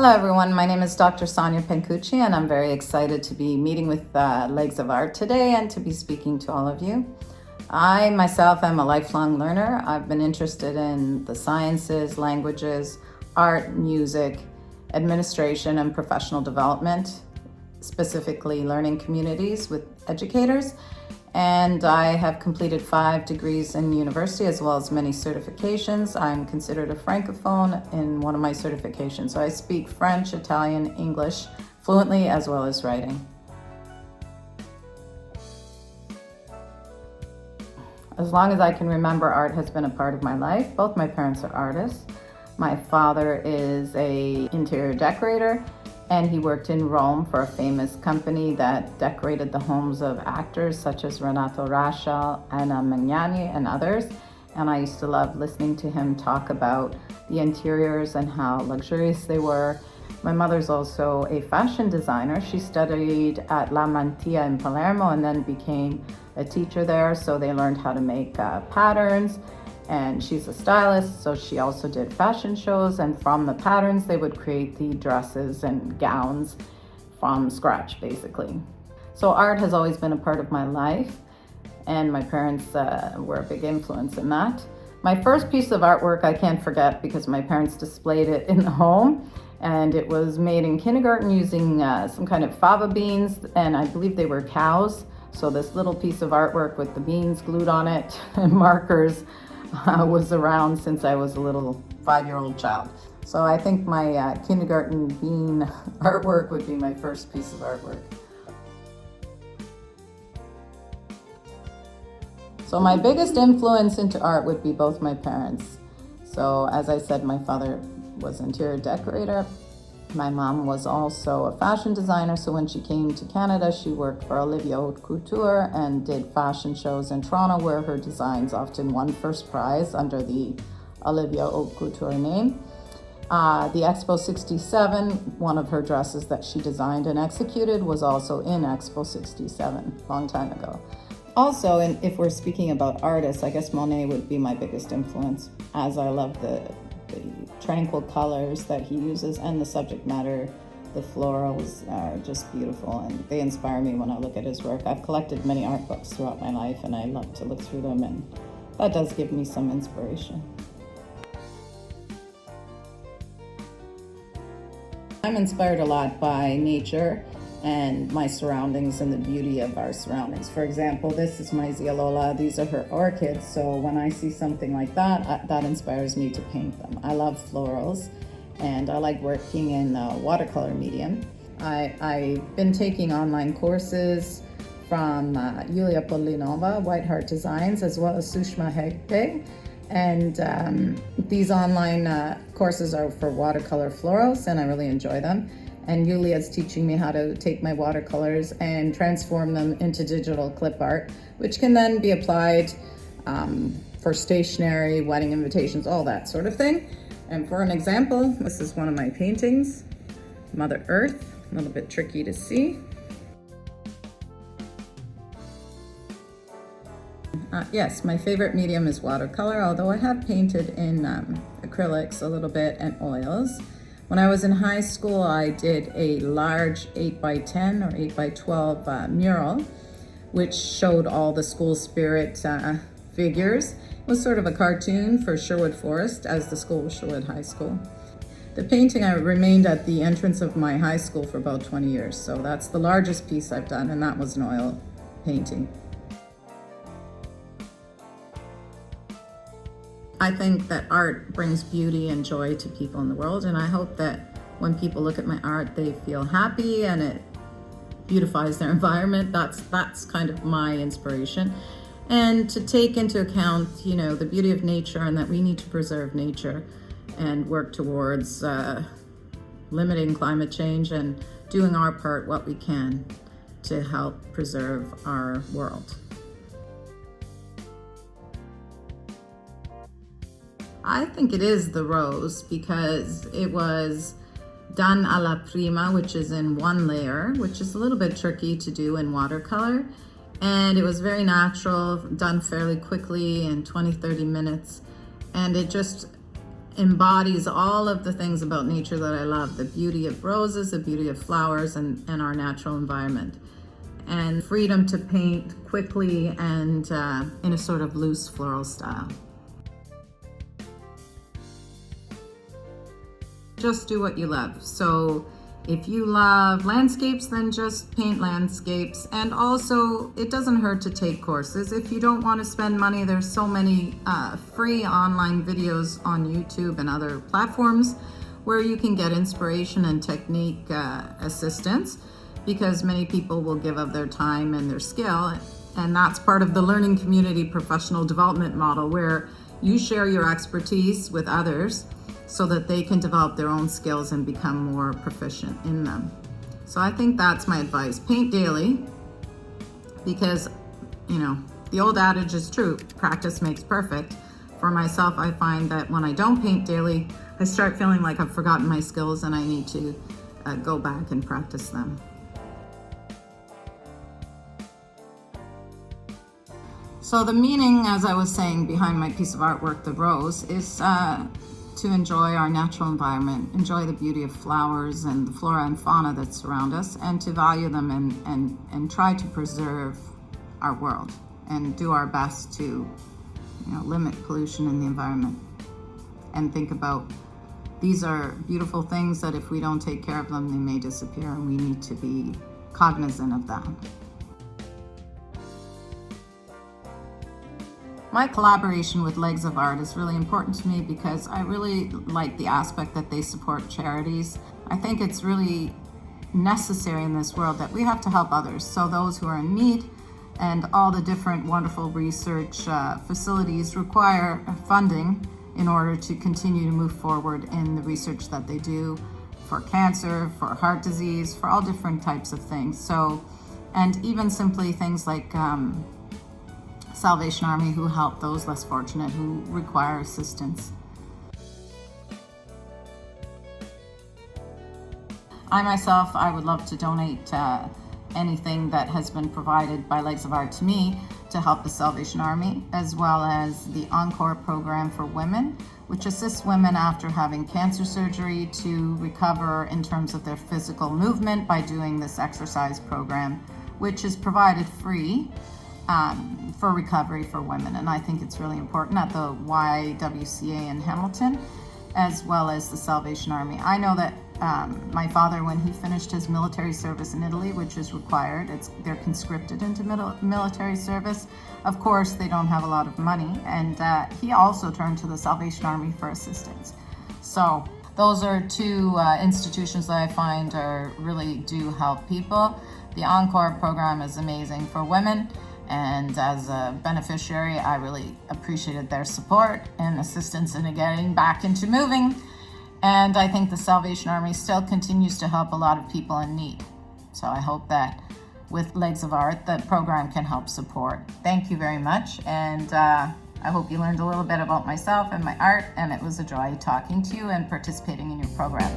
Hello everyone, my name is Dr. Sonya Pancucci and I'm very excited to be meeting with Leggz of Art today and to be speaking to all of you. I myself am a lifelong learner. I've been interested in the sciences, languages, art, music, administration, and professional development, specifically learning communities with educators. And I have completed 5 degrees in university as well as many certifications. I'm considered a francophone in one of my certifications. So I speak French, Italian, English fluently as well as writing. As long as I can remember, art has been a part of my life. Both my parents are artists. My father is an interior decorator, and he worked in Rome for a famous company that decorated the homes of actors such as Renato Rascal, Anna Magnani, and others. And I used to love listening to him talk about the interiors and how luxurious they were. My mother's also a fashion designer. She studied at La Mantia in Palermo and then became a teacher there. So they learned how to make patterns. And she's a stylist, so she also did fashion shows, and from the patterns they would create the dresses and gowns from scratch, basically. So art has always been a part of my life, and my parents were a big influence in that. My first piece of artwork I can't forget because my parents displayed it in the home, and it was made in kindergarten using some kind of fava beans, and I believe they were cows. So this little piece of artwork with the beans glued on it and markers was around since I was a little 5-year-old child. So I think my kindergarten bean artwork would be my first piece of artwork. So my biggest influence into art would be both my parents. So as I said, my father was an interior decorator. My mom was also a fashion designer, so when she came to Canada, she worked for Olivia Haute Couture and did fashion shows in Toronto where her designs often won first prize under the Olivia Haute Couture name. The Expo 67, one of her dresses that she designed and executed, was also in Expo 67, long time ago. Also, and if we're speaking about artists, I guess Monet would be my biggest influence, as I love the tranquil colors that he uses, and the subject matter, the florals are just beautiful and they inspire me when I look at his work. I've collected many art books throughout my life and I love to look through them, and that does give me some inspiration. I'm inspired a lot by nature and my surroundings and the beauty of our surroundings. For example, this is my Zialola. These are her orchids. So when I see something like that, that inspires me to paint them. I love florals and I like working in watercolor medium. I've been taking online courses from Yulia Pollinova, White Heart Designs, as well as Sushma Hegde. And these online courses are for watercolor florals and I really enjoy them. And Yulia is teaching me how to take my watercolors and transform them into digital clip art, which can then be applied for stationery, wedding invitations, all that sort of thing. And for an example, this is one of my paintings, Mother Earth, a little bit tricky to see. Yes, my favorite medium is watercolor, although I have painted in acrylics a little bit and oils. When I was in high school, I did a large 8x10 or 8x12 mural, which showed all the school spirit figures. It was sort of a cartoon for Sherwood Forest, as the school was Sherwood High School. The painting remained at the entrance of my high school for about 20 years, so that's the largest piece I've done, and that was an oil painting. I think that art brings beauty and joy to people in the world, and I hope that when people look at my art, they feel happy and it beautifies their environment. That's kind of my inspiration. And to take into account, the beauty of nature and that we need to preserve nature and work towards limiting climate change and doing our part, what we can, to help preserve our world. I think it is the rose because it was done alla prima, which is in one layer, which is a little bit tricky to do in watercolor. And it was very natural, done fairly quickly in 20-30 minutes. And it just embodies all of the things about nature that I love: the beauty of roses, the beauty of flowers, and our natural environment, and freedom to paint quickly and in a sort of loose floral style. Just do what you love. So if you love landscapes, then just paint landscapes. And also, it doesn't hurt to take courses. If you don't want to spend money, there's so many free online videos on YouTube and other platforms where you can get inspiration and technique assistance, because many people will give of their time and their skill. And that's part of the learning community professional development model, where you share your expertise with others so that they can develop their own skills and become more proficient in them. So I think that's my advice. Paint daily, because, you know, the old adage is true: practice makes perfect. For myself, I find that when I don't paint daily, I start feeling like I've forgotten my skills and I need to go back and practice them. So the meaning, as I was saying, behind my piece of artwork, the rose, is to enjoy our natural environment, enjoy the beauty of flowers and the flora and fauna that surround us, and to value them and try to preserve our world and do our best to, you know, limit pollution in the environment. And think about, these are beautiful things that if we don't take care of them, they may disappear, and we need to be cognizant of that. My collaboration with Leggz of Art is really important to me because I really like the aspect that they support charities. I think it's really necessary in this world that we have to help others. So those who are in need, and all the different wonderful research facilities require funding in order to continue to move forward in the research that they do for cancer, for heart disease, for all different types of things. So, and even simply things like Salvation Army, who help those less fortunate who require assistance. I myself, I would love to donate anything that has been provided by Leggz of Art to me to help the Salvation Army, as well as the Encore program for women, which assists women after having cancer surgery to recover in terms of their physical movement by doing this exercise program, which is provided free for recovery for women. And I think it's really important at the YWCA in Hamilton, as well as the Salvation Army. I know that my father, when he finished his military service in Italy, which is required, they're conscripted into military service. Of course, they don't have a lot of money, and he also turned to the Salvation Army for assistance. So those are two institutions that I find really do help people. The Encore program is amazing for women, and as a beneficiary, I really appreciated their support and assistance in getting back into moving. And I think the Salvation Army still continues to help a lot of people in need. So I hope that with Leggz of Art, the program can help support. Thank you very much. And I hope you learned a little bit about myself and my art, and it was a joy talking to you and participating in your program.